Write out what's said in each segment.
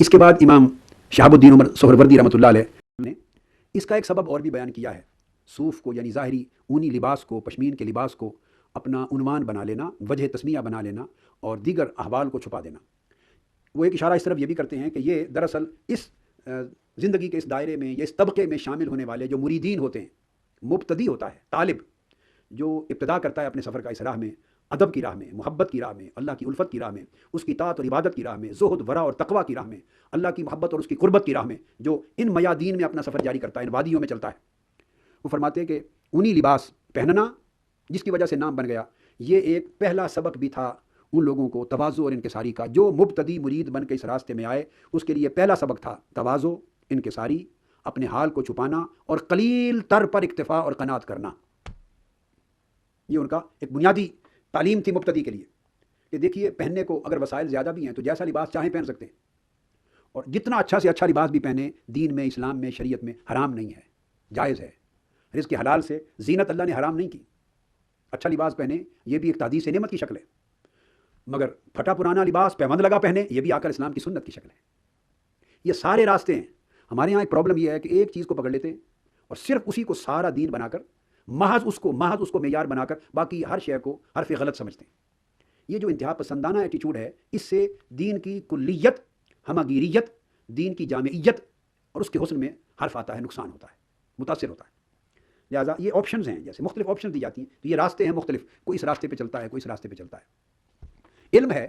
اس کے بعد امام شہاب الدین عمر سہروردی رحمۃ اللہ علیہ نے اس کا ایک سبب اور بھی بیان کیا ہے. صوف کو یعنی ظاہری اونی لباس کو، پشمین کے لباس کو اپنا عنوان بنا لینا، وجہ تسمیہ بنا لینا اور دیگر احوال کو چھپا دینا. وہ ایک اشارہ اس طرف یہ بھی کرتے ہیں کہ یہ دراصل اس زندگی کے اس دائرے میں یا اس طبقے میں شامل ہونے والے جو مریدین ہوتے ہیں، مبتدی ہوتا ہے طالب جو ابتدا کرتا ہے اپنے سفر کا اس راہ میں، ادب کی راہ میں، محبت کی راہ میں، اللہ کی الفت کی راہ میں، اس کی طاعت اور عبادت کی راہ میں، زہد ورع اور تقوی کی راہ میں، اللہ کی محبت اور اس کی قربت کی راہ میں، جو ان میادین میں اپنا سفر جاری کرتا ہے، ان وادیوں میں چلتا ہے. وہ فرماتے ہیں کہ اونی لباس پہننا جس کی وجہ سے نام بن گیا، یہ ایک پہلا سبق بھی تھا ان لوگوں کو تواضع اور انکساری کا. جو مبتدی مرید بن کے اس راستے میں آئے اس کے لیے پہلا سبق تھا تواضع، انکساری، اپنے حال کو چھپانا اور قلیل تر پر اکتفا اور قناعت کرنا. یہ ان کا ایک بنیادی تعلیم تھی مبتدی کے لیے کہ دیکھیے پہننے کو اگر وسائل زیادہ بھی ہیں تو جیسا لباس چاہیں پہن سکتے ہیں، اور جتنا اچھا سے اچھا لباس بھی پہنے دین میں، اسلام میں، شریعت میں حرام نہیں ہے، جائز ہے. رزق حلال سے زینت اللہ نے حرام نہیں کی. اچھا لباس پہنے یہ بھی ایک تحدیث نعمت کی شکل ہے، مگر پھٹا پرانا لباس پیوند لگا پہنے یہ بھی آقا اسلام کی سنت کی شکل ہے. یہ سارے راستے ہیں. ہمارے ہاں ایک پرابلم یہ ہے کہ ایک چیز کو پکڑ لیتے ہیں اور صرف اسی کو سارا دین بنا کر محض اس کو معیار بنا کر باقی ہر شے کو حرف غلط سمجھتے ہیں. یہ جو انتہا پسندانہ ایٹیچیوڈ ہے، اس سے دین کی کلیت، ہمگیریت، دین کی جامعیت اور اس کے حسن میں حرف آتا ہے، نقصان ہوتا ہے، متاثر ہوتا ہے. لہٰذا یہ آپشنز ہیں، جیسے مختلف آپشنز دی جاتی ہیں تو یہ راستے ہیں مختلف، کوئی اس راستے پہ چلتا ہے، کوئی اس راستے پہ چلتا ہے. علم ہے،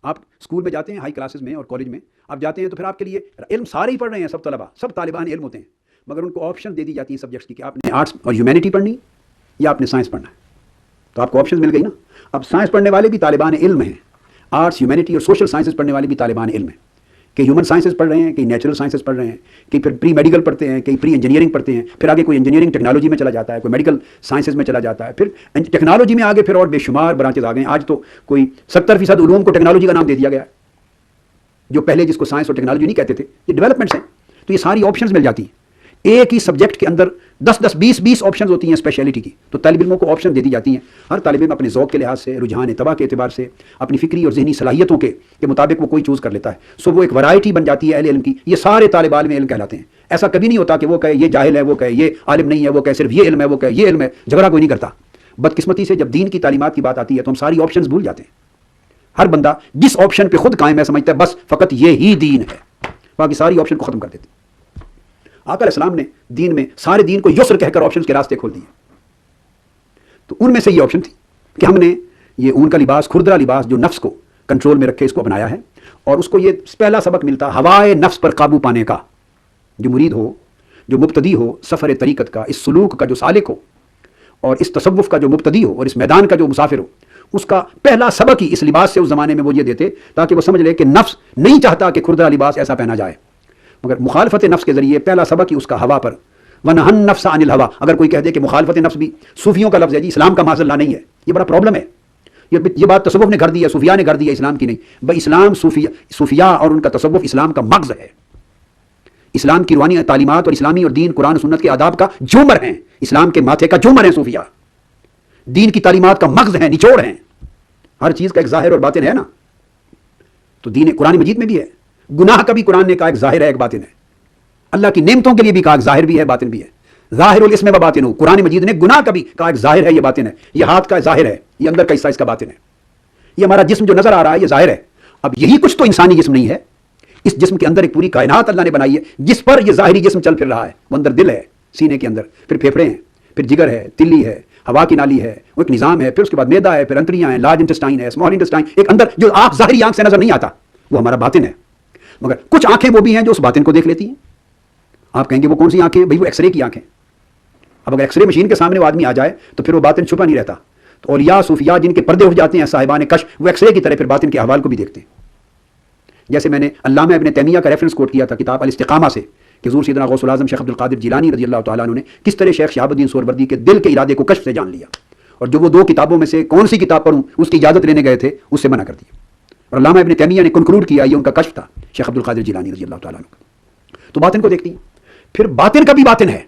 آپ اسکول میں جاتے ہیں، ہائی کلاسز میں اور کالج میں آپ جاتے ہیں تو پھر آپ کے لیے علم سارے ہی پڑھ رہے ہیں، سب طلبہ، سب طالبان علم ہوتے ہیں، مگر ان کو آپشن دے دی جاتی ہیں سبجیکٹس کی کہ آپ نے آرٹس اور ہیومینٹی پڑھنی یا آپ نے سائنس پڑھنا ہے. تو آپ کو آپشن مل گئی نا. اب سائنس پڑھنے والے بھی طالبان علم ہیں، آرٹس، ہیومینٹی اور سوشل سائنسز پڑھنے والے بھی طالبان علم ہیں. کہ ہیومن سائنسز پڑھ رہے ہیں، کہ نیچرل سائنسز پڑھ رہے ہیں، کہ پھر پری میڈیکل پڑھتے ہیں، کہ پری انجینئرنگ پڑھتے ہیں، پھر آگے کوئی انجینئرنگ ٹیکنالوجی میں چلا جاتا ہے، کوئی میڈیکل سائنسز میں چلا جاتا ہے، پھر ٹیکنالوجی میں آگے پھر اور بے شمار برانچز آ گئے ہیں. آج تو کوئی 70% علوم کو ٹیکنالوجی کا نام دے دیا گیا ہے، جو پہلے جس کو سائنس اور ٹیکنالوجی نہیں کہتے تھے. یہ ڈیولپمنٹس ہیں. تو یہ ساری آپشنز مل جاتی ہیں. ایک ہی سبجیکٹ کے اندر 10-20 آپشنز ہوتی ہیں اسپیشلٹی کی. تو طالب علموں کو آپشن دے دی جاتی ہیں. ہر طالب علم اپنے ذوق کے لحاظ سے، رجحان طبع کے اعتبار سے، اپنی فکری اور ذہنی صلاحیتوں کے مطابق وہ کوئی چوز کر لیتا ہے. سو وہ ایک ورائٹی بن جاتی ہے اہل علم کی. یہ سارے طالب علم علم کہلاتے ہیں. ایسا کبھی نہیں ہوتا کہ وہ کہے یہ جاہل ہے، وہ کہے یہ عالم نہیں ہے، وہ کہے صرف یہ علم ہے، وہ کہے یہ علم ہے. جھگڑا کوئی نہیں کرتا. بدقسمتی سے جب دین کی تعلیمات کی بات آتی ہے تو ہم ساری آپشنز بھول جاتے ہیں. ہر بندہ جس آپشن پہ خود قائم ہے سمجھتا ہے بس فقط یہی دین ہے، باقی ساری آپشن کو ختم کر دیتے ہیں. آقا علیہ السلام نے دین میں سارے دین کو یسر کہہ کر آپشنز کے راستے کھول دیے. تو ان میں سے یہ آپشن تھی کہ ہم نے یہ اون کا لباس، کھردرا لباس جو نفس کو کنٹرول میں رکھے، اس کو اپنایا ہے. اور اس کو یہ پہلا سبق ملتا ہوائے نفس پر قابو پانے کا. جو مرید ہو، جو مبتدی ہو سفر طریقت کا، اس سلوک کا جو سالک ہو اور اس تصوف کا جو مبتدی ہو اور اس میدان کا جو مسافر ہو، اس کا پہلا سبق ہی اس لباس سے اس زمانے میں وہ یہ دیتے تاکہ وہ سمجھ لے کہ نفس نہیں چاہتا کہ کھردرا لباس ایسا پہنا جائے، مگر مخالفت نفس کے ذریعے پہلا سبق ہی اس کا ہوا پر. وَنَهَا النَّفْسَ عَنِ الْهَوَىٰ. اگر کوئی کہہ دے کہ مخالفت نفس بھی صوفیوں کا لفظ ہے جی، اسلام کا معاذ اللہ نہیں ہے، یہ بڑا پرابلم ہے. یہ بات تصوف نے گھڑ دی ہے، صوفیاء نے گھڑ دی ہے، اسلام کی نہیں. بھائی اسلام صوفیاء اور ان کا تصوف اسلام کا مغز ہے. اسلام کی روحانی تعلیمات اور اسلامی اور دین، قرآن و سنت کے آداب کا جومر ہیں. اسلام کے ماتھے کا جومر ہیں صوفیاء. دین کی تعلیمات کا مغز ہیں، نچوڑ ہیں. ہر چیز کا ایک ظاہر اور باطن ہے نا. تو دین قرآن مجید میں بھی ہے. گناہ کا بھی قرآن نے کہا ایک ظاہر ہے، ایک باطن ہے. اللہ کی نعمتوں کے لیے بھی کہا ایک ظاہر بھی ہے، باطن بھی ہے. ظاہر الاسم و باطن ہو. قرآن مجید نے گناہ کا بھی کہا ایک ظاہر ہے، یہ باطن ہے. یہ ہاتھ کا ظاہر ہے، یہ اندر کا حصہ اس کا باطن ہے. یہ ہمارا جسم جو نظر آ رہا ہے یہ ظاہر ہے. اب یہی کچھ تو انسانی جسم نہیں ہے. اس جسم کے اندر ایک پوری کائنات اللہ نے بنائی ہے جس پر یہ ظاہری جسم چل پھر رہا ہے. وہ اندر دل ہے، سینے کے اندر، پھر پھیپھڑے ہیں، پھر جگر ہے، تلی ہے، ہوا کی نالی ہے، وہ ایک نظام ہے. پھر اس کے بعد میدا ہے، پھر انتڑیاں ہیں، لارج انٹسٹائن ہے، اسمال انٹسٹائن. ایک اندر جو ظاہری آنکھ سے نظر نہیں آتا وہ ہمارا باطن ہے. مگر کچھ آنکھیں وہ بھی ہیں جو اس باطن کو دیکھ لیتی ہیں. آپ کہیں گے وہ کون سی آنکھیں؟ بھائی وہ ایکس رے کی آنکھیں. اب اگر ایکس رے مشین کے سامنے وہ آدمی آ جائے تو پھر وہ باطن چھپا نہیں رہتا. تو اولیاء صوفیاء جن کے پردے اٹھ جاتے ہیں، صاحبان کشف، وہ ایکس رے کی طرح پھر باطن کے احوال کو بھی دیکھتے ہیں. جیسے میں نے علامہ ابن تیمیہ کا ریفرنس کوٹ کیا تھا کتاب الاستقامہ سے کہ حضور سیدنا غوث العظم شیخ عبد القادر جیلانی رضی اللہ تعالیٰ عنہ نے کس طرح شیخ شہاب الدین سہروردی کے دل کے ارادے کو کشف سے جان لیا، اور جو وہ 2 کتابوں میں سے کون سی کتاب پڑھوں اس کی اجازت لینے گئے تھے اس سے منع کر دیا. اور علامہ ابن تیمیہ نے کنکلوڈ کیا یہ ان کا کشف تھا، شیخ عبد القادر جیلانی رضی اللہ تعالیٰ عنہ. تو باطن کو دیکھتی ہیں. پھر باطن کا بھی باطن ہے.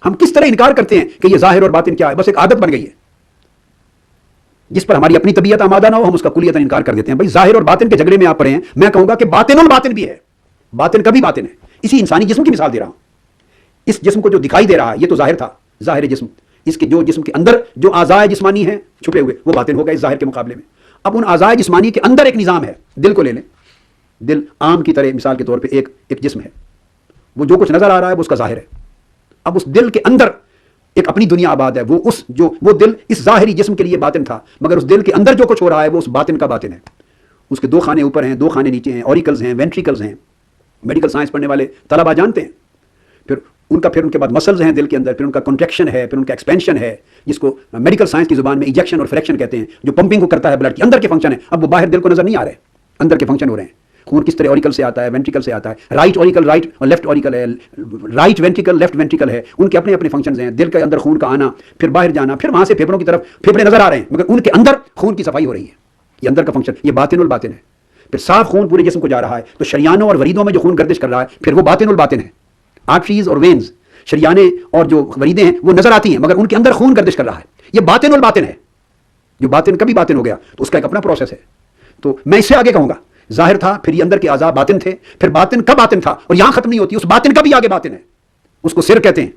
ہم کس طرح انکار کرتے ہیں کہ یہ ظاہر اور باطن کیا ہے؟ بس ایک عادت بن گئی ہے جس پر ہماری اپنی طبیعت آمادہ نہ ہو، ہم اس کا کلیتاً انکار کر دیتے ہیں. بھائی ظاہر اور باطن کے جھگڑے میں آپ پڑے ہیں. میں کہوں گا کہ باطن الباطن بھی ہے. باطن کا بھی باطن ہے. اسی انسانی جسم کی مثال دے رہا ہوں. اس جسم کو جو دکھائی دے رہا ہے یہ تو ظاہر تھا, ظاہر جسم. اس کے جو جسم کے اندر جو اعضاء جسمانی ہیں چھپے ہوئے وہ باطن ہوگا اس ظاہر کے مقابلے میں. اب ان اعضاء جسمانی کے اندر ایک نظام ہے. دل کو لے لیں, دل آم کی طرح مثال کے طور پہ ایک جسم ہے, وہ جو کچھ نظر آ رہا ہے وہ اس کا ظاہر ہے. اب اس دل کے اندر ایک اپنی دنیا آباد ہے. وہ دل اس ظاہری جسم کے لیے باطن تھا, مگر اس دل کے اندر جو کچھ ہو رہا ہے وہ اس باطن کا باطن ہے. اس کے 2 خانے اوپر ہیں, 2 خانے نیچے ہیں, اوریکلز ہیں, وینٹریکلز ہیں. میڈیکل سائنس پڑھنے والے طلباء جانتے ہیں. پھر ان کے بعد مسلز ہیں دل کے اندر, پھر ان کا کنٹریکشن ہے, پھر ان کا ایکسپینشن ہے, جس کو میڈیکل سائنس کی زبان میں ایجیکشن اور فریکشن کہتے ہیں, جو پمپنگ کو کرتا ہے بلڈ کی. اندر کے فنکشن ہے. اب وہ باہر دل کو نظر نہیں آ رہے, اندر کے فنکشن ہو رہے ہیں. خون کس طرح اوریکل سے آتا ہے, وینٹریکل سے آتا ہے. رائٹ اوریکل رائٹ اور لیفٹ اوریکل ہے, رائٹ وینٹریکل لیفٹ وینٹریکل ہے. ان کے اپنے اپنے فنکشنز ہیں. دل کے اندر خون کا آنا, پھر باہر جانا, پھر وہاں سے پھیپھڑوں کی طرف پھیپھڑے نظر آ رہے ہیں, مگر ان کے اندر خون کی صفائی ہو رہی ہے. یہ اندر کا فنکشن, یہ باطن الباطن ہے. پھر صاف خون پورے جسم کو جا رہا ہے, تو شریانوں اور وریدوں میں جو خون گردش کر رہا ہے پھر وہ باطن الباطن ہے. آرٹریز اور وینز, شریانے اور جو وریدیں ہیں وہ نظر آتی ہیں, مگر ان کے اندر خون گردش کر رہا ہے. یہ باطن الباطن ہے. جو باطن کا بھی باطن ہو گیا تو اس کا ایک اپنا پروسیس ہے. تو میں اس سے آگے کہوں گا, ظاہر تھا, پھر یہ اندر کے اعضاء باطن تھے, پھر باطن کا باطن تھا, اور یہاں ختم نہیں ہوتی, اس باطن کا بھی آگے باطن ہے. اس کو سر کہتے ہیں.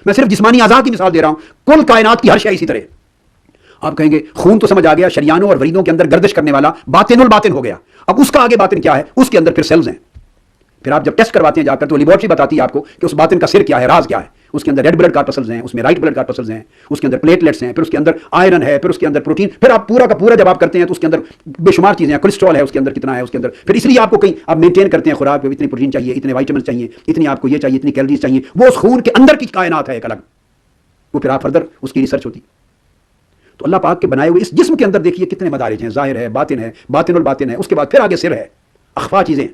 میں صرف جسمانی اعضاء کی مثال دے رہا ہوں, کل کائنات کی ہر شے اسی طرح. آپ کہیں گے خون تو سمجھ آ گیا, شریانوں اور وریدوں کے اندر گردش کرنے والا باطن الباطن ہو گیا. اب اس کا آگے باطن کیا ہے؟ اس کے اندر پھر سیلز ہیں. پھر آپ جب ٹیسٹ کرواتے ہیں جا کر تو لیبارٹری بتاتی ہے آپ کو کہ اس باطن کا سر کیا ہے, راز کیا ہے. اس کے اندر ریڈ بلڈ کارپسلز ہیں, اس میں رائٹ بلڈ کارپسلز ہیں, اس کے اندر پلیٹلیٹس ہیں, پھر اس کے اندر آئرن ہے, پھر اس کے اندر پروٹین, پھر آپ پورا کا پورا جب آپ کرتے ہیں تو اس کے اندر بے شمار چیزیں ہیں. کولیسٹرول ہے اس کے اندر کتنا ہے اس کے اندر, پھر اس لیے آپ کو کہیں آپ مینٹین کرتے ہیں خوراک, اتنی پروٹین چاہیے, اتنے وائٹامنس چاہیے, اتنی آپ کو یہ چاہیے, اتنی کیلریز چاہیے. وہ اس خون کے اندر کی کائنات ہے ایک الگ. وہ پھر آپ فردر اس کی ریسرچ ہوتی. تو اللہ پاک کے بنائے ہوئے اس جسم کے اندر دیکھیے کتنے مدارج ہیں, ظاہر ہے, باطن ہے, باطن الباطن ہے. اس کے بعد پھر آگے سر ہے, اخفا چیزیں,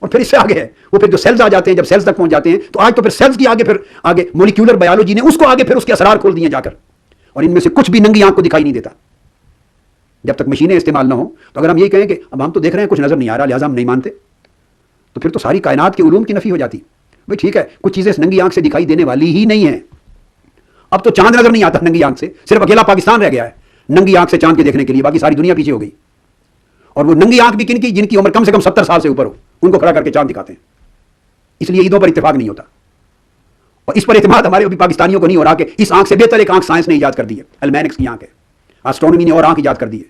اور پھر اس سے آگے ہے وہ پھر جو سیلز آ جاتے ہیں. جب سیلز تک پہنچ جاتے ہیں تو آج تو پھر سیلز کی آگے مولیکولر بایولوجی نے اس کو آگے پھر اس کے اسرار کھول دیے جا کر, اور ان میں سے کچھ بھی ننگی آنکھ کو دکھائی نہیں دیتا جب تک مشینیں استعمال نہ ہوں. تو اگر ہم یہ کہیں کہ اب ہم تو دیکھ رہے ہیں کچھ نظر نہیں آ رہا لہٰذا ہم نہیں مانتے, تو پھر تو ساری کائنات کے علوم کی نفی ہو جاتی. بھائی ٹھیک ہے, کچھ چیزیں ننگی آنکھ سے دکھائی دینے والی ہی نہیں ہیں. اب تو چاند نظر نہیں آتا ننگی آنکھ سے, صرف اکیلا پاکستان رہ گیا ہے ننگی آنکھ سے چاند کے دیکھنے کے لیے, باقی ساری دنیا پیچھے ہو گئی. اور وہ ننگی آنکھ بھی کن کی, جن کی عمر کم سے کم 70 سال سے اوپر ہو, ان کو کھڑا کر کے چاند دکھاتے ہیں. اس لیے عیدوں پر اتفاق نہیں ہوتا, اور اس پر اعتماد ہمارے ابھی پاکستانیوں کو نہیں ہو رہا کہ اس آنکھ سے بہتر ایک آنکھ سائنس نے ایجاد کر دی ہے. المینکس کی آنکھ ہے, آسٹرونومی نے اور آنکھ ایجاد کر دی ہے.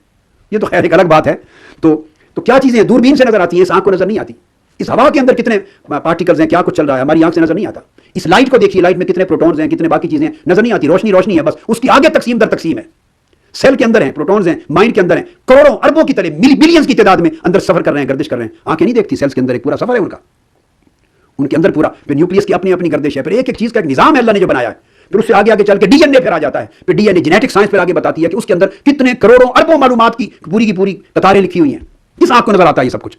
یہ تو خیر ایک الگ بات ہے. تو کیا چیزیں دوربین سے نظر آتی ہیں, اس آنکھ کو نظر نہیں آتی. اس ہوا کے اندر کتنے پارٹیکلز ہیں, کیا کچھ چل رہا ہے, ہماری آنکھ سے نظر نہیں آتا. اس لائٹ کو دیکھیے, لائٹ میں کتنے پروٹونز ہیں, کتنے باقی چیزیں نظر نہیں آتی. روشنی ہے بس, اس کی آگے تقسیم در تقسیم ہے. سیل کے اندر ہیں پروٹونز ہیں, مائنڈ کے اندر ہیں, کروڑوں اربوں کی طرح بلینز کی تعداد میں اندر سفر کر رہے ہیں, گردش کر رہے ہیں. آنکھیں نہیں دیکھتی, سیلز کے اندر ایک پورا سفر ہے ان کا, ان کے اندر پورا. پھر نیوکلیس کی اپنی اپنی گردش ہے, پھر ایک ایک چیز کا ایک نظام ہے اللہ نے جو بنایا ہے. پھر اس سے آگے چل کے ڈی این اے پھر آ جاتا ہے. پھر D N A genetic science پھر آگے بتاتی ہے کہ اس کے اندر کتنے کروڑوں اربوں معلومات کی پوری پوری قطاریں لکھی ہوئی ہیں. کس آنکھ کو نظر آتا ہے یہ سب کچھ,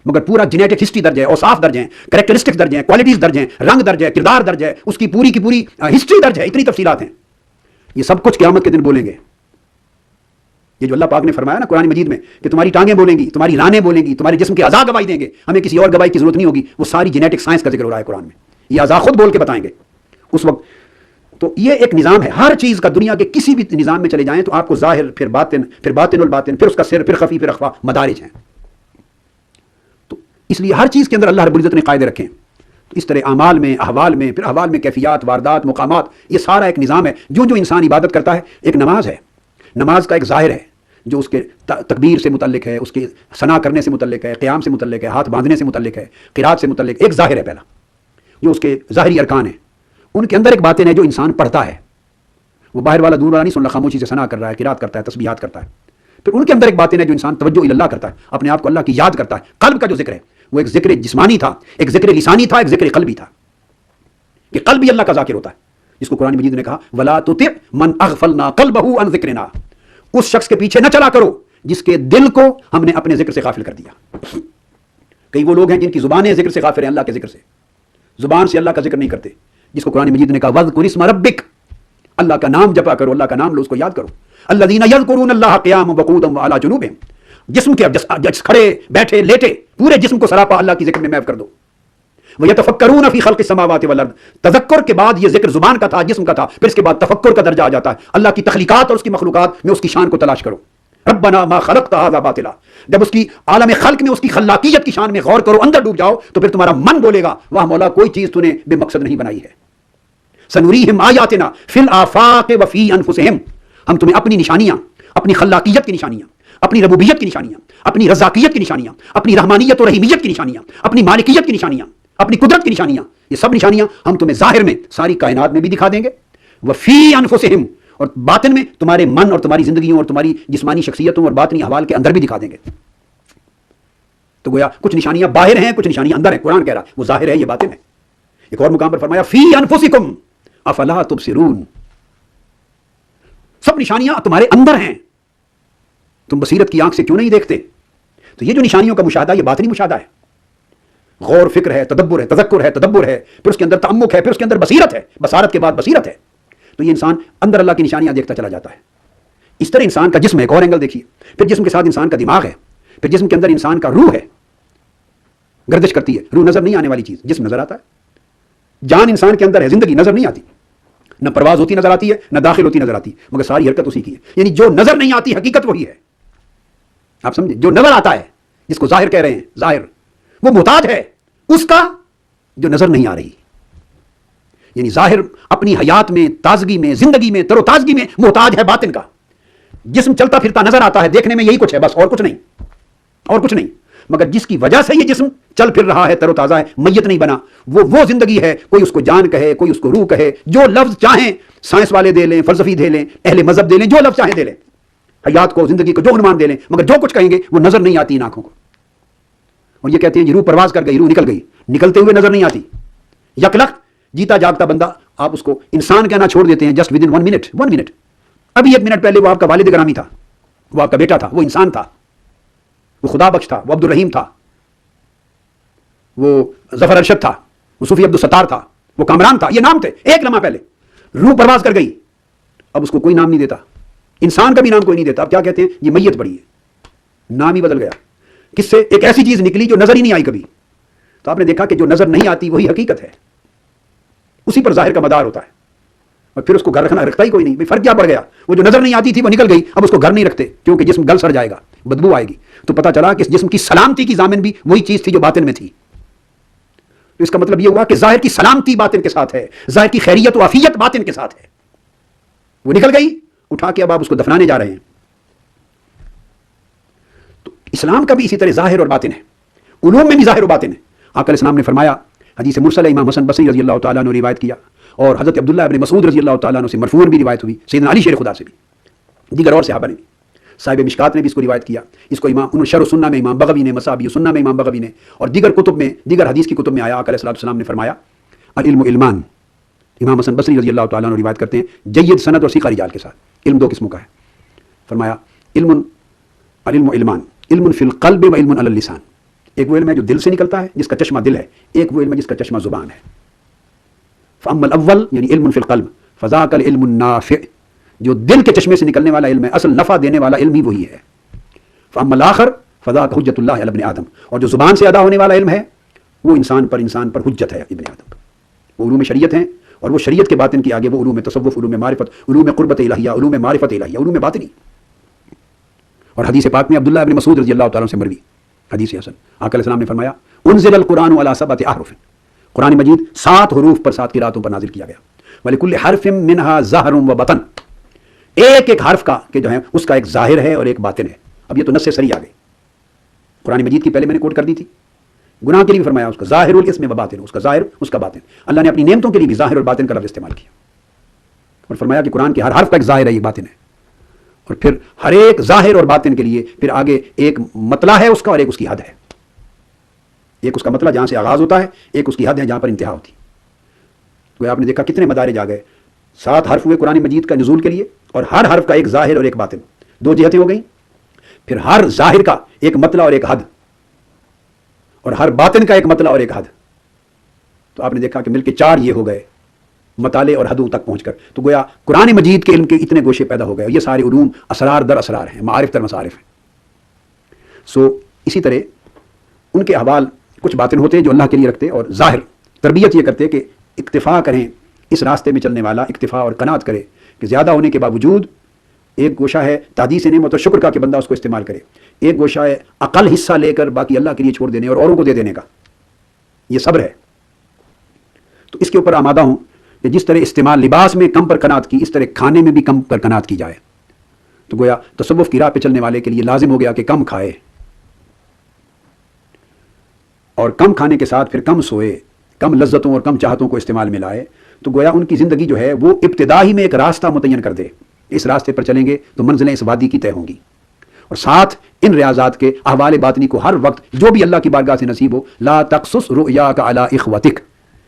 مگر پورا جینیٹک ہسٹری درج ہے, اوصاف درج ہیں, کریکٹرسٹکس درج ہیں, کوالٹیز درج ہیں, رنگ درج ہے, کردار درج ہے, اس کی پوری کی پوری ہسٹری درج ہے. اتنی تفصیلات ہیں. یہ سب کچھ قیامت کے دن بولیں گے. یہ جو اللہ پاک نے فرمایا نا قرآن مجید میں کہ تمہاری ٹانگیں بولیں گی, تمہاری رانیں بولیں گی, تمہارے جسم کے اعضاء گواہی دیں گے, ہمیں کسی اور گواہی کی ضرورت نہیں ہوگی. وہ ساری جینیٹک سائنس کا ذکر ہو رہا ہے قرآن میں. یہ اعضاء خود بول کے بتائیں گے اس وقت. تو یہ ایک نظام ہے ہر چیز کا. دنیا کے کسی بھی نظام میں چلے جائیں تو آپ کو ظاہر, پھر باطن, پھر باطن الباطن, پھر اس کا سر, پھر خفی, پھر اخفا مدارج ہیں. تو اس لیے ہر چیز کے اندر اللہ رب العزت نے قاعدے رکھے ہیں. اس طرح اعمال میں, احوال میں, پھر احوال میں کیفیات, واردات, مقامات, یہ سارا ایک نظام ہے. جو انسان عبادت کرتا ہے, ایک نماز ہے, نماز کا ایک ظاہر ہے جو اس کے تکبیر سے متعلق ہے, اس کے ثنا کرنے سے متعلق ہے, قیام سے متعلق ہے, ہاتھ باندھنے سے متعلق ہے, قرات سے متعلق. ایک ظاہر ہے پہلا جو اس کے ظاہری ارکان ہیں. ان کے اندر ایک باطن ہے جو انسان پڑھتا ہے. وہ باہر والا دور والا نہیں سن رہا, خاموشی سے ثنا کر رہا ہے, قرات کرتا ہے, تسبیحات کرتا ہے. پھر ان کے اندر ایک باطن ہے جو انسان توجہ اللہ کرتا ہے, اپنے آپ کو اللہ کی یاد کرتا ہے. قلب کا جو ذکر ہے وہ ایک ذکر جسمانی تھا, ایک ذکر لسانی تھا, ایک ذکر قلبی تھا. کہ قلب بھی اللہ کا ذاکر ہوتا ہے, جس کو قرآن مجید نے کہا وَلَا تُطِعْ مَنْ أَغْفَلْنَا قَلْبَهُ عَنْ ذِكْرِنَا. اس شخص کے پیچھے نہ چلا کرو جس کے دل کو ہم نے اپنے ذکر سے غافل کر دیا. کئی وہ لوگ ہیں جن کی زبانیں ذکر سے غافل ہیں, اللہ کے ذکر سے, زبان سے اللہ کا ذکر نہیں کرتے. جس کو قرآن مجید نے کہا وَاذْكُرِ اسْمَ رَبِّكَ, اللہ کا نام جپا کرو, اللہ کا نام لو, اس کو یاد کرو. الَّذِينَ يَذْكُرُونَ اللَّهَ قِيَامًا وَقُعُودًا وَعَلَىٰ جُنُوبِهِمْ. جسم کے کھڑے بیٹھے لیٹے پورے جسم کو سراپا اللہ کی ذکر میں محو کر دو. وَيَتَفَكَّرُونَ فِي خَلْقِ السَّمَاوَاتِ وَالْأَرْضِ. تذکر کے بعد یہ ذکر زبان کا تھا, جسم کا تھا, پھر اس کے بعد تفکر کا درجہ آ جاتا ہے. اللہ کی تخلیقات اور اس کی مخلوقات میں اس کی شان کو تلاش کرو, ربنا ما خلقت هذا باطلا. جب اس کی عالم خلق میں اس کی خلاقیت کی شان میں غور کرو، اندر ڈوب جاؤ، تو پھر تمہارا من بولے گا واہ مولا کوئی چیز تو نے بے مقصد نہیں بنائی ہے. سنوریہم آیاتنا فی الآفاق وفی انفسہم، ہم تمہیں اپنی نشانیاں، اپنی خلاقیت کی نشانیاں، اپنی ربوبیت کی نشانیاں، اپنی رزاقیت کی نشانیاں، اپنی رحمانیت و رحیمیت کی نشانیاں، اپنی مالکیت کی نشانیاں، اپنی قدرت کی نشانیاں، یہ سب نشانیاں ہم تمہیں ظاہر میں ساری کائنات میں بھی دکھا دیں گے، وفی انفسہم، اور باطن میں تمہارے من اور تمہاری زندگیوں اور تمہاری جسمانی شخصیتوں اور باطنی احوال کے اندر بھی دکھا دیں گے. تو گویا کچھ نشانیاں باہر ہیں، کچھ نشانیاں اندر ہیں. قرآن کہہ رہا وہ ظاہر ہے، یہ باطن ہے. ایک اور مقام پر فرمایا فی انفسکم افلا تبصرون، سب نشانیاں تمہارے اندر ہیں، تم بصیرت کی آنکھ سے کیوں نہیں دیکھتے؟ تو یہ جو نشانیوں کا مشاہدہ، یہ باطنی مشاہدہ ہے. غور فکر ہے، تدبر ہے، تذکر ہے، تدبر ہے، پھر اس کے اندر تعمق ہے، پھر اس کے اندر بصیرت ہے، بصارت کے بعد بصیرت ہے. تو یہ انسان اندر اللہ کی نشانیاں دیکھتا چلا جاتا ہے. اس طرح انسان کا جسم ہے، ایک اور اینگل دیکھیے. پھر جسم کے ساتھ انسان کا دماغ ہے، پھر جسم کے اندر انسان کا روح ہے، گردش کرتی ہے. روح نظر نہیں آنے والی چیز، جسم نظر آتا ہے. جان انسان کے اندر ہے، زندگی نظر نہیں آتی، نہ پرواز ہوتی نظر آتی ہے، نہ داخل ہوتی نظر آتی، مگر ساری حرکت اسی کی ہے. یعنی جو نظر نہیں آتی حقیقت وہی ہے. آپ سمجھے؟ جو نظر آتا ہے جس کو ظاہر کہہ رہے ہیں، ظاہر وہ محتاج ہے اس کا جو نظر نہیں آ رہی. یعنی ظاہر اپنی حیات میں، تازگی میں، زندگی میں، تر و تازگی میں محتاج ہے باطن کا. جسم چلتا پھرتا نظر آتا ہے، دیکھنے میں یہی کچھ ہے بس، اور کچھ نہیں، اور کچھ نہیں. مگر جس کی وجہ سے یہ جسم چل پھر رہا ہے، تر و تازہ ہے، میت نہیں بنا، وہ زندگی ہے. کوئی اس کو جان کہے، کوئی اس کو روح کہے، جو لفظ چاہیں سائنس والے دے لیں، فلسفی دے لیں، اہل مذہب دے لیں، جو لفظ چاہیں دے لیں، حیات کو، زندگی کو جو عنوان دے لیں، مگر جو کچھ کہیں گے وہ نظر نہیں آتی ان آنکھوں کو. اور یہ کہتے ہیں یہ روح پرواز کر گئی، روح نکل گئی، نکلتے ہوئے نظر نہیں آتی. یکلخت جیتا جاگتا بندہ، آپ اس کو انسان کہنا چھوڑ دیتے ہیں جسٹ ود ان 1 منٹ. ابھی 1 منٹ پہلے وہ آپ کا والد گرامی تھا، وہ آپ کا بیٹا تھا، وہ انسان تھا، وہ خدا بخش تھا، وہ عبد الرحیم تھا، وہ ظفر ارشد تھا، وہ صوفی عبد الستار تھا، وہ کامران تھا. یہ نام تھے ایک لمحہ پہلے. روح پرواز کر گئی، اب اس کو کوئی نام نہیں دیتا، انسان کا بھی نام کوئی نہیں دیتا. اب کیا کہتے ہیں؟ یہ میت پڑی ہے، نام ہی بدل گیا. کس سے؟ ایک ایسی چیز نکلی جو نظر ہی نہیں آئی کبھی. تو آپ نے دیکھا کہ جو نظر نہیں آتی وہی حقیقت ہے، اسی پر ظاہر کا مدار ہوتا ہے. اور پھر اس کو گھر رکھتا ہی کوئی نہیں. فرق کیا پڑ گیا؟ وہ جو نظر نہیں آتی تھی وہ نکل گئی، اب اس کو گھر نہیں رکھتے کیونکہ جسم گل سڑ جائے گا، بدبو آئے گی. تو پتہ چلا کہ اس جسم کی سلامتی کی ضامن بھی وہی چیز تھی جو باطن میں تھی. تو اس کا مطلب یہ ہوا کہ ظاہر کی سلامتی باطن کے ساتھ ہے، ظاہر کی خیریت و عافیت باطن کے ساتھ ہے. وہ نکل گئی، اٹھا کے اب آپ اس کو دفنانے جا رہے ہیں. تو اسلام کا بھی اسی طرح ظاہر اور باطن ہے، علوم میں بھی ظاہر و باطن ہے. آقا علیہ السلام نے فرمایا، حدیث مرسل امام حسن بصری رضی اللہ تعالیٰ عنہ روایت کیا، اور حضرت عبداللہ ابن مسعود رضی اللہ تعالیٰ عنہ سے مرفوعاً بھی روایت ہوئی، سیدنا علی شیر خدا سے بھی، دیگر اور صحابہ نے بھی. صاحب مشکات نے بھی اس کو روایت کیا. اس کو امام شرح السنہ میں امام بغوی نے، مصابیح السنہ میں امام بغوی نے، اور دیگر کتب میں، دیگر حدیث کی کتب میں آیا. آقا علیہ السلام نے فرمایا العلم علمان. امام حسن بصری رضی اللہ تعالیٰ عنہ روایت کرتے ہیں جید سند اور سیقہ رجال کے ساتھ. علم 2 قسموں کا ہے. فرمایا العلم علمان، علم فی القلب و علم علی اللسان. ایک وہ علم ہے جو دل سے نکلتا ہے، جس کا چشمہ دل ہے، ایک وہ علم ہے جس کا چشمہ زبان ہے. فاما الاول یعنی علم فی القلب فذاک العلم النافع، جو دل کے چشمے سے نکلنے والا علم ہے، اصل نفع دینے والا علم ہی وہی ہے. فاما الاخر فذاک حجت اللہ علی ابن آدم، اور جو زبان سے ادا ہونے والا علم ہے وہ انسان پر حجت ہے ابن آدم. وہ علوم شریعت ہیں، اور وہ شریعت کے باطن کی آگے وہ علوم تصوف، علوم معرفت، علوم قربت الہیہ، علوم معرفت الہیہ، علوم باطنی. اور حدیث پاک میں عبداللہ ابن مسعود رضی اللہ تعالیٰ سے مروی حدیث حسن، آقا علیہ السلام نے فرمایا انزل القرآن علی 7 احرف، قرآن مجید 7 حروف پر 7 قراتوں پر نازل کیا گیا. وَلِكُلِّ حَرْفٍ مِّنْهَا ظَاهِرٌ وَبَاطِنٌ، ایک حرف کا کہ جو ہے اس کا ایک ظاہر ہے اور ایک باطن ہے. اب یہ تو نص سے سری آ گئی. قرآن مجید کی پہلے میں نے کوٹ کر دی تھی. گناہ کے لیے بھی فرمایا اس کا ظاہر الاسم و باطن، اس کا ظاہر، اس کا باطن. اللہ نے اپنی نعمتوں کے لیے بھی ظاہر اور باطن کا لفظ استعمال کیا، اور فرمایا کہ قرآن کے ہر حرف کا ایک ظاہر ہے، ایک باطن ہے. اور پھر ہر ایک ظاہر اور باطن کے لیے پھر آگے ایک مطلع ہے اس کا، اور ایک اس کی حد ہے. ایک اس کا مطلع جہاں سے آغاز ہوتا ہے، ایک اس کی حد ہے جہاں پر انتہا ہوتی. تو آپ نے دیکھا کتنے مدارج آ گئے. 7 حرف ہوئے قرآن مجید کا نزول کے لیے، اور ہر حرف کا ایک ظاہر اور ایک باطن، 2 جہتیں ہو گئیں. پھر ہر ظاہر کا ایک مطلع اور ایک حد، اور ہر باطن کا ایک مطلع اور ایک حد. تو آپ نے دیکھا کہ مل کے 4 یہ ہو گئے مطالع اور حدوں تک پہنچ کر. تو گویا قرآن مجید کے علم کے اتنے گوشے پیدا ہو گئے. یہ سارے علوم اسرار در اسرار ہیں، معارف در مصارف ہیں. اسی طرح ان کے احوال کچھ باطن ہوتے ہیں جو اللہ کے لیے رکھتے، اور ظاہر تربیت یہ کرتے کہ اکتفا کریں، اس راستے میں چلنے والا اکتفا اور قناعت کرے کہ زیادہ ہونے کے باوجود ایک گوشہ ہے تعدیث نعمت اور شکر کا کہ بندہ اس کو استعمال کرے، ایک گوشہ ہے عقل حصہ لے کر باقی اللہ کے لیے چھوڑ دینے اور اوروں کو دے دینے کا، یہ صبر ہے۔ تو اس کے اوپر آمادہ ہوں کہ جس طرح استعمال لباس میں کم پر قناعت کی، اس طرح کھانے میں بھی کم پر قناعت کی جائے۔ تو گویا تصوف کی راہ پہ چلنے والے کے لیے لازم ہو گیا کہ کم کھائے اور کم کھانے کے ساتھ پھر کم سوئے، کم لذتوں اور کم چاہتوں کو استعمال میں لائے۔ تو گویا ان کی زندگی جو ہے وہ ابتدا ہی میں ایک راستہ متعین کر دے، اس راستے پر چلیں گے تو منزلیں اس وادی کی طے ہوں گی، اور ساتھ ان ریاضات کے احوال باطنی کو ہر وقت جو بھی اللہ کی بارگاہ سے نصیب ہو، لا تقصص رؤیاک علی اخوتک۔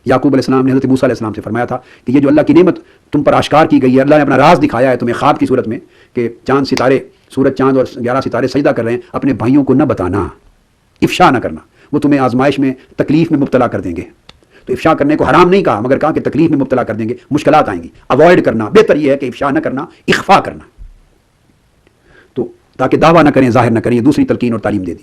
یعقوب علیہ السلام نے حضرت موسیٰ علیہ السلام سے فرمایا تھا کہ یہ جو اللہ کی نعمت تم پر آشکار کی گئی ہے، اللہ نے اپنا راز دکھایا ہے تمہیں خواب کی صورت میں کہ چاند ستارے، سورج چاند اور 11 ستارے سجدہ کر رہے ہیں، اپنے بھائیوں کو نہ بتانا، افشا نہ کرنا، وہ تمہیں آزمائش میں تکلیف میں مبتلا کر دیں گے۔ تو افشا کرنے کو حرام نہیں کہا، مگر کہا کہ تکلیف میں مبتلا کر دیں گے، مشکلات آئیں گی، اوائڈ کرنا بہتر یہ ہے کہ افشا نہ کرنا، اخفا کرنا، تو تاکہ دعویٰ نہ کریں، ظاہر نہ کریں۔ یہ دوسری تلقین اور تعلیم دے دی۔